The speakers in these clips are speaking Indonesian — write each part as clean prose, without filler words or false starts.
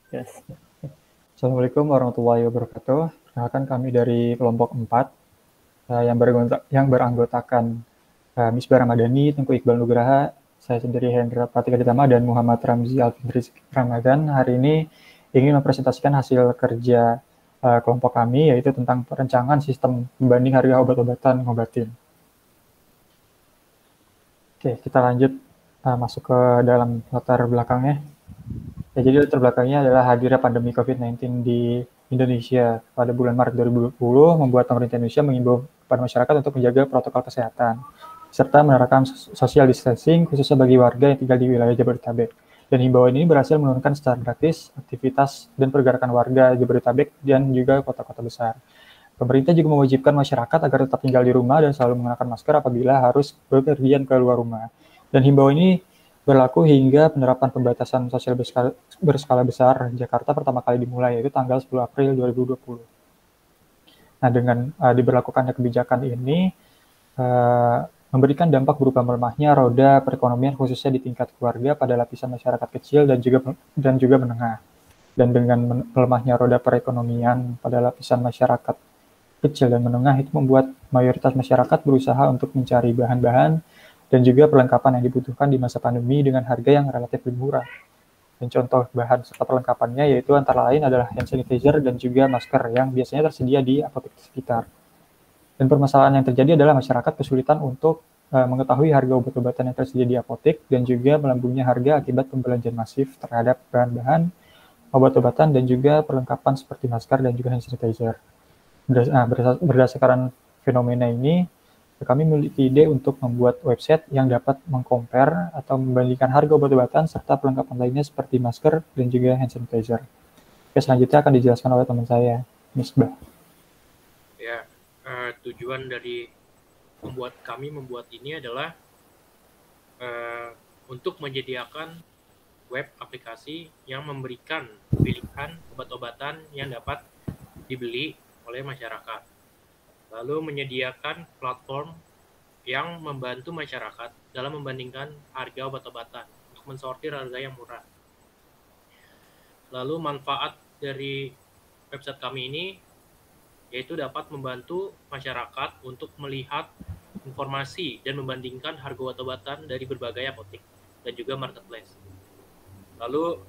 Yes. Assalamualaikum warahmatullahi wabarakatuh. Perkenalkan kami dari kelompok 4 yang beranggotakan Misbah Ramadhani, Tengku Iqbal Nugraha, saya sendiri Hendra Pratika Ditama, dan Muhammad Ramzi Alfidris Ramadan. Hari ini ingin mempresentasikan hasil kerja kelompok kami, yaitu tentang perencanaan sistem pembanding harga obat-obatan ngobatin. Oke, kita lanjut masuk ke dalam latar belakangnya. Ya, jadi latar belakangnya adalah hadirnya pandemi COVID-19 di Indonesia pada bulan Maret 2020 membuat pemerintah Indonesia mengimbau kepada masyarakat untuk menjaga protokol kesehatan serta menerapkan social distancing khususnya bagi warga yang tinggal di wilayah Jabodetabek. Dan himbauan ini berhasil menurunkan secara gratis aktivitas dan pergerakan warga Jabodetabek dan juga kota-kota besar. Pemerintah juga mewajibkan masyarakat agar tetap tinggal di rumah dan selalu menggunakan masker apabila harus bepergian ke luar rumah. Dan himbauan ini berlaku hingga penerapan pembatasan sosial berskala besar Jakarta pertama kali dimulai, yaitu tanggal 10 April 2020. Nah, dengan diberlakukannya kebijakan ini, memberikan dampak berupa melemahnya roda perekonomian khususnya di tingkat keluarga pada lapisan masyarakat kecil dan juga menengah. Dan dengan melemahnya roda perekonomian pada lapisan masyarakat kecil dan menengah itu membuat mayoritas masyarakat berusaha untuk mencari bahan-bahan dan juga perlengkapan yang dibutuhkan di masa pandemi dengan harga yang relatif lebih murah. Dan contoh bahan serta perlengkapannya yaitu antara lain adalah hand sanitizer dan juga masker yang biasanya tersedia di apotek sekitar. Dan permasalahan yang terjadi adalah masyarakat kesulitan untuk mengetahui harga obat-obatan yang tersedia di apotek dan juga melambungnya harga akibat pembelanjaan masif terhadap bahan-bahan obat-obatan dan juga perlengkapan seperti masker dan juga hand sanitizer. Berdasarkan fenomena ini, kami memiliki ide untuk membuat website yang dapat mengcompare atau membandingkan harga obat-obatan serta perlengkapan lainnya seperti masker dan juga hand sanitizer. Oke, selanjutnya akan dijelaskan oleh teman saya, Misbah. Ya, tujuan dari kami membuat ini adalah untuk menyediakan web aplikasi yang memberikan pilihan obat-obatan yang dapat dibeli oleh masyarakat. Lalu menyediakan platform yang membantu masyarakat dalam membandingkan harga obat-obatan untuk mensortir harga yang murah. Lalu manfaat dari website kami ini yaitu dapat membantu masyarakat untuk melihat informasi dan membandingkan harga obat-obatan dari berbagai apotek dan juga marketplace. Lalu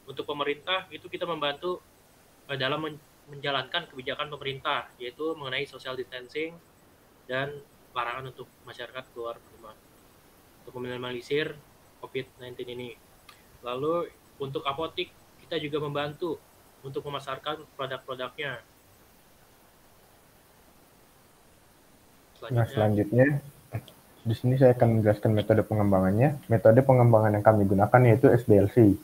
untuk pemerintah itu kita membantu dalam menjalankan kebijakan pemerintah yaitu mengenai social distancing dan larangan untuk masyarakat keluar rumah untuk meminimalisir COVID-19 ini. Lalu untuk apotek kita juga membantu untuk memasarkan produk-produknya. Selanjutnya di sini saya akan menjelaskan metode pengembangannya. Metode pengembangan yang kami gunakan yaitu SDLC.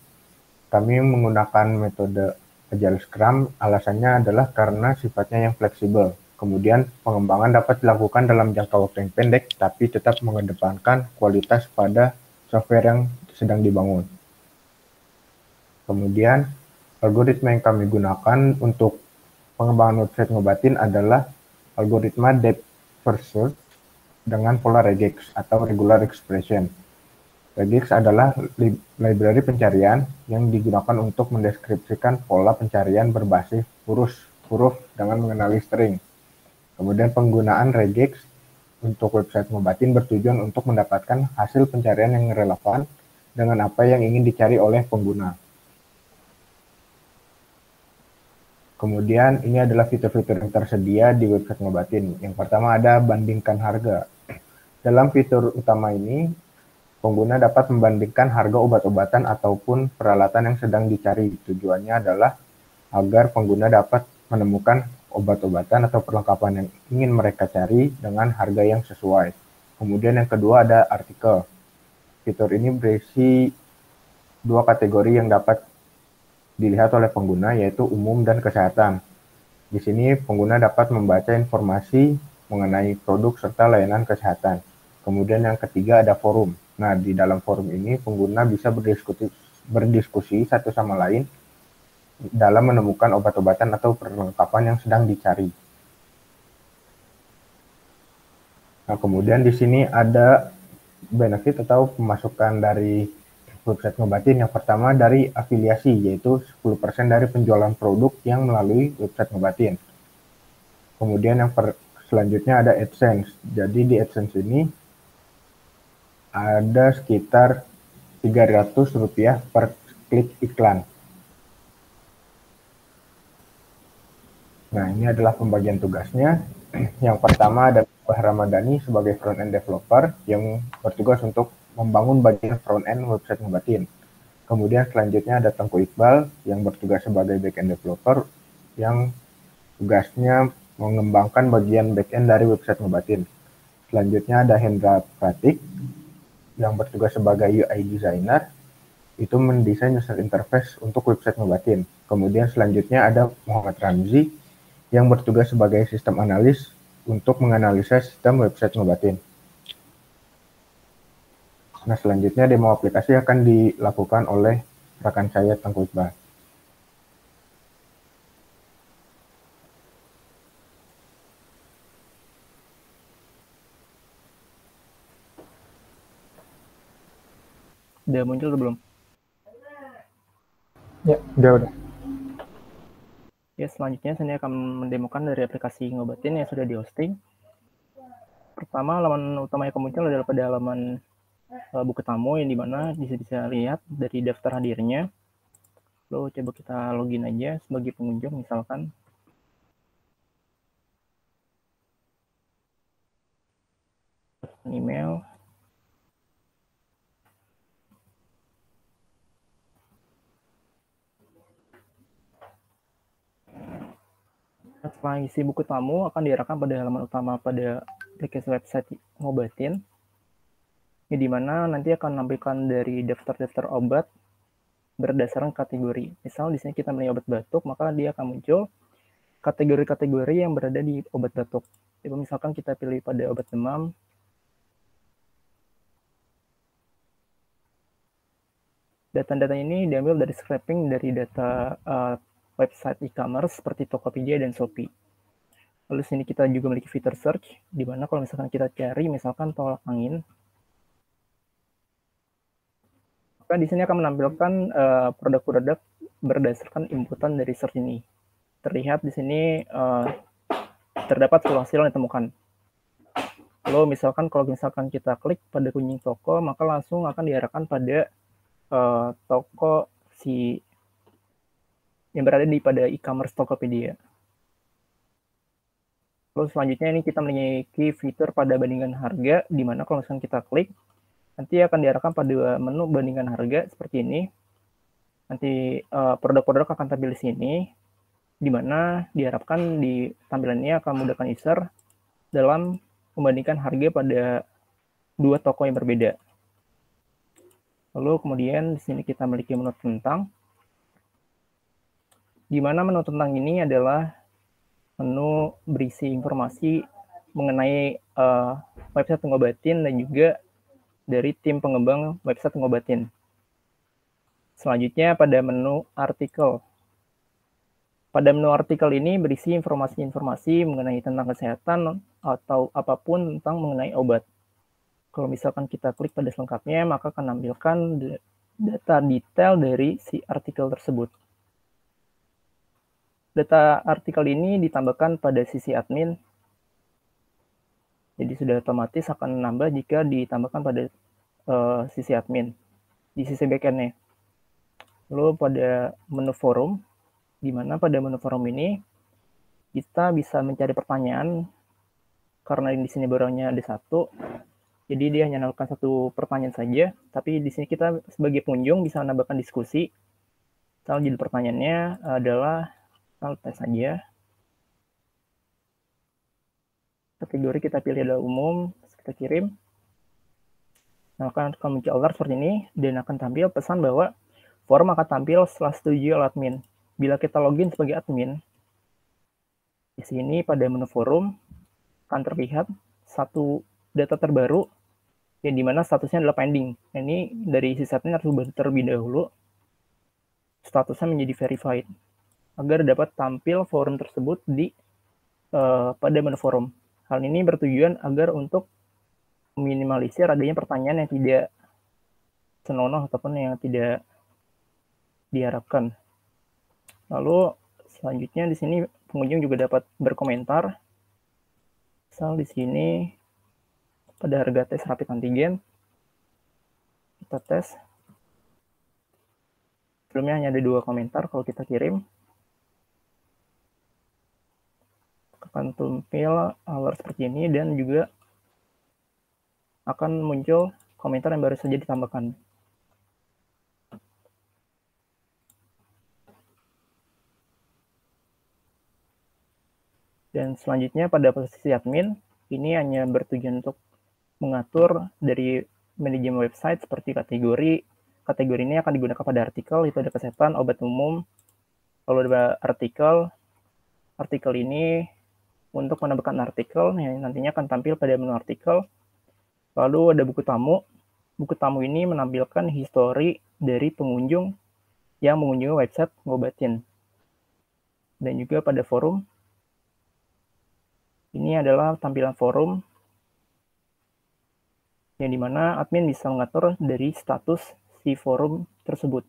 Kami menggunakan metode Agile Scrum, alasannya adalah karena sifatnya yang fleksibel. Kemudian pengembangan dapat dilakukan dalam jangka waktu yang pendek, tapi tetap mengedepankan kualitas pada software yang sedang dibangun. Kemudian algoritma yang kami gunakan untuk pengembangan website ngobatin adalah algoritma depth first search dengan pola regex atau regular expression. Regex adalah library pencarian yang digunakan untuk mendeskripsikan pola pencarian berbasis huruf dengan mengenali string. Kemudian penggunaan regex untuk website ngobatin bertujuan untuk mendapatkan hasil pencarian yang relevan dengan apa yang ingin dicari oleh pengguna. Kemudian ini adalah fitur-fitur yang tersedia di website ngobatin. Yang pertama ada bandingkan harga. Dalam fitur utama ini, pengguna dapat membandingkan harga obat-obatan ataupun peralatan yang sedang dicari. Tujuannya adalah agar pengguna dapat menemukan obat-obatan atau perlengkapan yang ingin mereka cari dengan harga yang sesuai. Kemudian yang kedua ada artikel. Fitur ini berisi dua kategori yang dapat dilihat oleh pengguna, yaitu umum dan kesehatan. Di sini pengguna dapat membaca informasi mengenai produk serta layanan kesehatan. Kemudian yang ketiga ada forum. Nah, di dalam forum ini pengguna bisa berdiskusi satu sama lain dalam menemukan obat-obatan atau perlengkapan yang sedang dicari. Nah, kemudian di sini ada benefit atau pemasukan dari website Ngobatin. Yang pertama dari afiliasi, yaitu 10% dari penjualan produk yang melalui website Ngobatin. Kemudian yang selanjutnya ada AdSense. Jadi di AdSense ini ada sekitar Rp300 per klik iklan. Nah, ini adalah pembagian tugasnya. Yang pertama ada Mbah Ramadhani sebagai front-end developer yang bertugas untuk membangun bagian front-end website Ngobatin. Kemudian selanjutnya ada Tengku Iqbal yang bertugas sebagai back-end developer yang tugasnya mengembangkan bagian back-end dari website Ngobatin. Selanjutnya ada Hendra Pratik yang bertugas sebagai UI designer, itu mendesain user interface untuk website Ngobatin. Kemudian selanjutnya ada Muhammad Ramzi yang bertugas sebagai sistem analis untuk menganalisa sistem website Ngobatin. Nah, selanjutnya demo aplikasi akan dilakukan oleh rekan saya Tengku Iqbal. Udah muncul atau belum? Ya, udah. Ya, selanjutnya saya akan mendemokan dari aplikasi Ngobatin yang sudah di hosting. Pertama, halaman utama yang muncul adalah pada halaman buku tamu yang dimana bisa lihat dari daftar hadirnya. Lalu coba kita login aja sebagai pengunjung misalkan. Email. Setelah isi buku tamu akan diarahkan pada halaman utama pada aplikasi website Ngobatin, di mana nanti akan menampilkan dari daftar-daftar obat berdasarkan kategori. Misal di sini kita milih obat batuk, maka dia akan muncul kategori-kategori yang berada di obat batuk. Jadi misalkan kita pilih pada obat demam, data-data ini diambil dari scraping dari data website e-commerce seperti Tokopedia dan Shopee. Lalu sini kita juga memiliki fitur search, di mana kalau misalkan kita cari misalkan tolak angin, maka di sini akan menampilkan produk-produk berdasarkan inputan dari search ini. Terlihat di sini terdapat 10 hasil yang ditemukan. Lalu misalkan kalau misalkan kita klik pada kunjung toko, maka langsung akan diarahkan pada toko yang berada di pada e-commerce Tokopedia. Lalu selanjutnya ini kita memiliki fitur pada bandingkan harga, di mana kalau misalkan kita klik, nanti akan diarahkan pada menu bandingkan harga seperti ini. Nanti produk-produk akan tampil di sini, di mana diharapkan di tampilannya akan memudahkan user dalam membandingkan harga pada dua toko yang berbeda. Lalu kemudian di sini kita memiliki menu tentang, di mana menu tentang ini adalah menu berisi informasi mengenai website Ngobatin dan juga dari tim pengembang website Ngobatin. Selanjutnya pada menu artikel. Pada menu artikel ini berisi informasi-informasi mengenai tentang kesehatan atau apapun tentang mengenai obat. Kalau misalkan kita klik pada selengkapnya, maka akan menampilkan data detail dari si artikel tersebut. Data artikel ini ditambahkan pada sisi admin, jadi sudah otomatis akan menambah jika ditambahkan pada sisi admin, di sisi backend-nya. Lalu pada menu forum, di mana pada menu forum ini kita bisa mencari pertanyaan, karena di sini barangnya ada satu, jadi dia hanya menambahkan satu pertanyaan saja, tapi di sini kita sebagai pengunjung bisa menambahkan diskusi. Misal judul pertanyaannya adalah tes saja. Kategori kita pilih adalah umum, kita kirim. Nah, akan muncul alert seperti ini, dan akan tampil pesan bahwa form akan tampil setelah setuju oleh admin. Bila kita login sebagai admin, di sini pada menu forum akan terlihat satu data terbaru, yang dimana statusnya adalah pending. Nah, ini dari sisi admin harus terlebih dahulu, statusnya menjadi verified, agar dapat tampil forum tersebut di pada menu forum. Hal ini bertujuan agar untuk meminimalisir adanya pertanyaan yang tidak senonoh ataupun yang tidak diharapkan. Lalu selanjutnya di sini pengunjung juga dapat berkomentar. Misal di sini pada harga tes rapid antigen, kita tes. Sebelumnya hanya ada 2 komentar kalau kita kirim. Akan tampil alert seperti ini dan juga akan muncul komentar yang baru saja ditambahkan. Dan selanjutnya pada posisi admin, ini hanya bertujuan untuk mengatur dari manajemen website seperti kategori. Kategori ini akan digunakan pada artikel, itu ada kesehatan, obat umum. Lalu ada artikel. Artikel ini untuk menambahkan artikel yang nantinya akan tampil pada menu artikel. Lalu ada buku tamu. Buku tamu ini menampilkan histori dari pengunjung yang mengunjungi website Ngobatin. Dan juga pada forum. Ini adalah tampilan forum yang dimana admin bisa mengatur dari status si forum tersebut.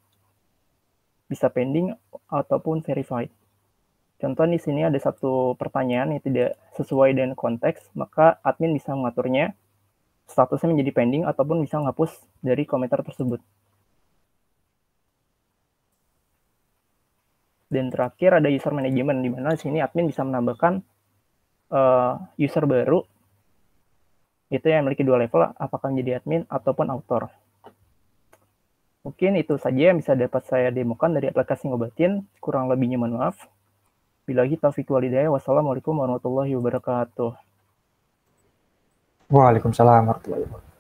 Bisa pending ataupun verified. Contoh di sini ada satu pertanyaan yang tidak sesuai dengan konteks, maka admin bisa mengaturnya statusnya menjadi pending ataupun bisa menghapus dari komentar tersebut. Dan terakhir ada user management, di mana di sini admin bisa menambahkan user baru itu yang memiliki 2 level, apakah menjadi admin ataupun author. Mungkin itu saja yang bisa dapat saya demokan dari aplikasi Ngobatin. Kurang lebihnya mohon maaf. Billahi taufiq wal hidayah. Wassalamualaikum warahmatullahi wabarakatuh. Waalaikumsalam warahmatullahi wabarakatuh.